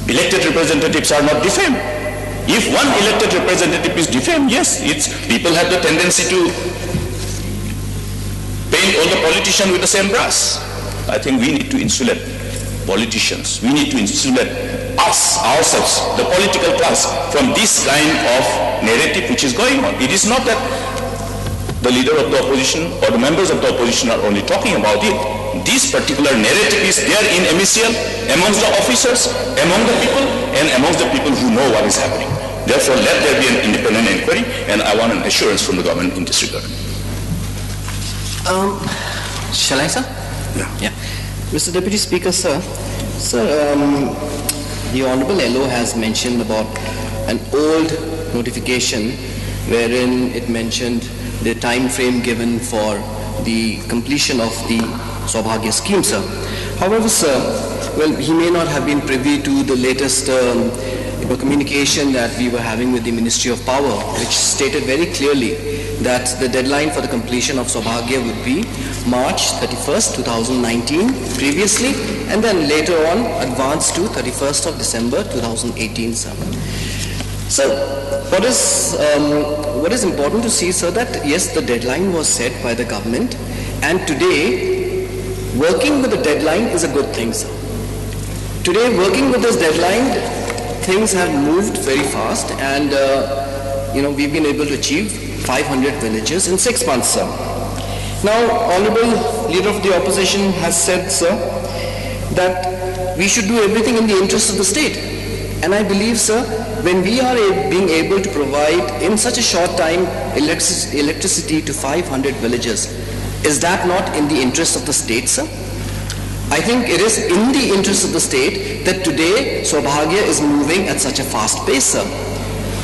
Elected representatives are not defamed. If one elected representative is defamed, yes, people have the tendency to paint all the politicians with the same brush. I think we need to insulate politicians. We need to insulate ourselves, the political class, from this kind of narrative which is going on. It is not that the leader of the opposition or the members of the opposition are only talking about it. This particular narrative is there in MSCL, amongst the officers, among the people, and amongst the people who know what is happening. Therefore, let there be an independent inquiry, and I want an assurance from the government in this regard. Shall I, sir? Yeah. Mr. Deputy Speaker, sir, the Honorable LO has mentioned about an old notification wherein it mentioned the time frame given for the completion of the Saubhagya scheme, sir. However, sir, well, he may not have been privy to the latest communication that we were having with the Ministry of Power, which stated very clearly that the deadline for the completion of Saubhagya would be March 31st, 2019 previously, and then later on advanced to 31st of December 2018, sir. So, what is important to see, sir, that yes, the deadline was set by the government, and today, working with the deadline is a good thing, sir. Today, working with this deadline, things have moved very fast, and we've been able to achieve 500 villages in 6 months, sir. Now, Honorable Leader of the Opposition has said, sir, that we should do everything in the interest of the state. And I believe, sir, when we are being able to provide in such a short time electricity to 500 villages, is that not in the interest of the state, sir? I think it is in the interest of the state that today Saubhagya is moving at such a fast pace, sir.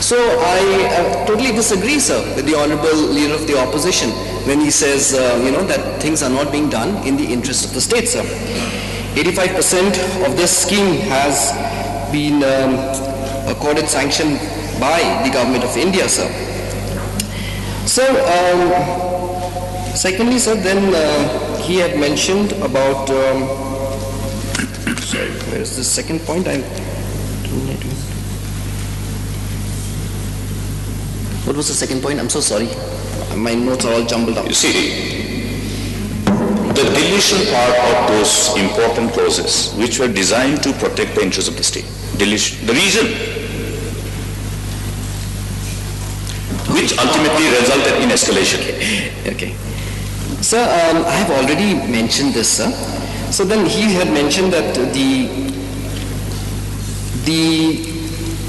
So I totally disagree, sir, with the Honorable Leader of the Opposition when he says, that things are not being done in the interest of the state, sir. 85% of this scheme has been accorded sanction by the Government of India, sir. So, secondly, sir, then he had mentioned about, sorry, where is the second point? What was the second point? I'm so sorry. My notes are all jumbled up. You see, the deletion part of those important clauses which were designed to protect the interests of the state. Deletion. The reason which ultimately resulted in escalation. Okay. Sir, I have already mentioned this, sir. So then he had mentioned that the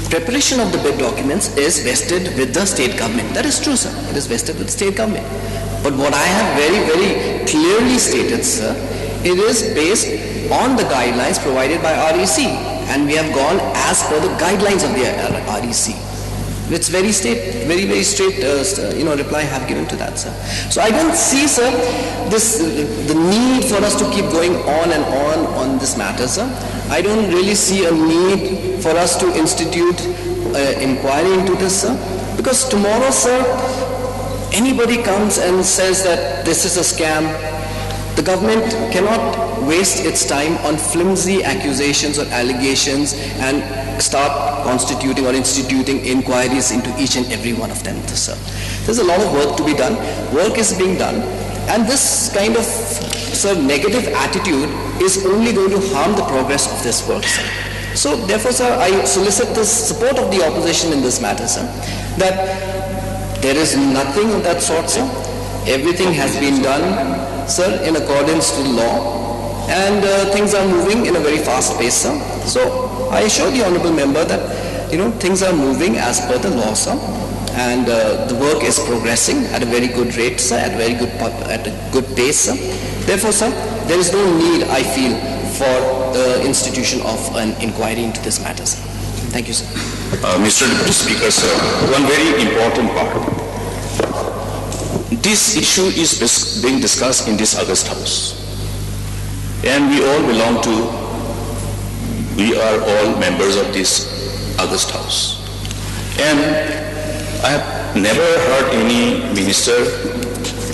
preparation of the bid documents is vested with the state government. That is true, sir. It is vested with the state government. But what I have very, very clearly stated, sir, it is based on the guidelines provided by REC. And we have gone as per the guidelines of the REC. It's very straight reply I have given to that, sir. So I don't see, sir, the need for us to keep going on and on this matter, sir. I don't really see a need for us to institute inquiry into this, sir. Because tomorrow, sir, anybody comes and says that this is a scam, the government cannot waste its time on flimsy accusations or allegations and start constituting or instituting inquiries into each and every one of them, sir. There's a lot of work to be done. Work is being done. And this kind of, sir, negative attitude is only going to harm the progress of this work, sir. So, therefore, sir, I solicit the support of the opposition in this matter, sir, that there is nothing of that sort, sir. Everything has been done, sir, in accordance to law. And things are moving in a very fast pace, sir. So I assure the honourable member that things are moving as per the law, sir, and the work is progressing at a very good rate, sir, at a good pace, sir. Therefore, sir, there is no need, I feel, for the institution of an inquiry into this matter, sir. Thank you, sir. Mr. Deputy Speaker, sir, one very important part. This issue is being discussed in this August House. And we are all members of this August House. And I have never heard any minister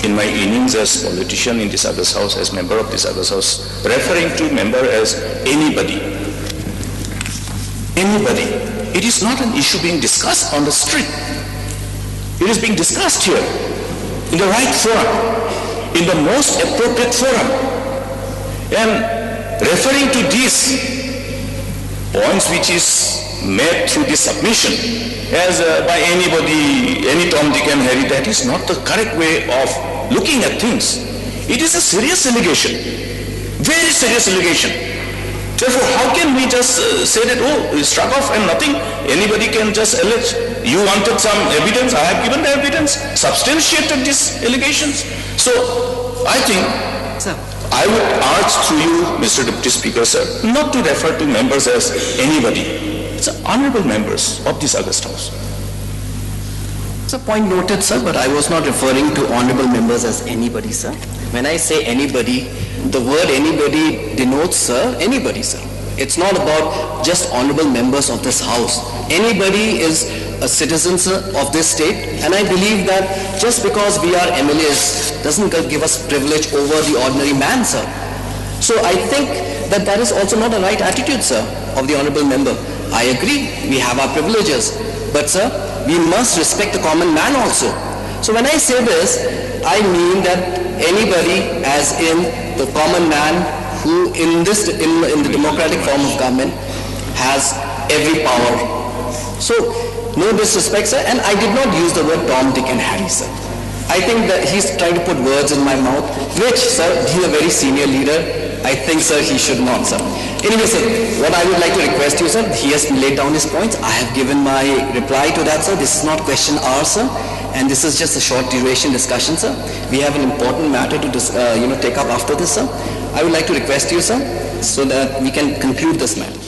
in my innings as politician in this August House, as member of this August House, referring to member as anybody. Anybody. It is not an issue being discussed on the street. It is being discussed here, in the right forum, in the most appropriate forum. And referring to these points which is made through this submission as by anybody, any Tom, Dick and Harry, that is not the correct way of looking at things. It is a serious allegation, very serious allegation. Therefore, how can we just say that, oh, it's struck off and nothing, anybody can just allege. You wanted some evidence, I have given the evidence, substantiated these allegations. So, I think, sir, I would urge through you, Mr. Deputy Speaker, sir, not to refer to members as anybody. It's honorable members of this August House. It's a point noted, sir, but I was not referring to honorable members as anybody, sir. When I say anybody, the word anybody denotes, sir, anybody, sir. It's not about just honorable members of this House. Anybody is a citizen, sir, of this state, and I believe that just because we are MLAs doesn't give us privilege over the ordinary man, sir. So I think that is also not a right attitude, sir, of the honorable member. I agree, we have our privileges, but sir, we must respect the common man also. So when I say this, I mean that anybody, as in the common man who in the democratic form of government has every power. So no disrespect, sir, and I did not use the word Tom, Dick and Harry, sir. I think that he's trying to put words in my mouth, which, sir, he's a very senior leader. I think, sir, he should not, sir. Anyway, sir, what I would like to request you, sir, he has laid down his points. I have given my reply to that, sir. This is not question hour, sir, and this is just a short duration discussion, sir. We have an important matter to take up after this, sir. I would like to request you, sir, so that we can conclude this matter.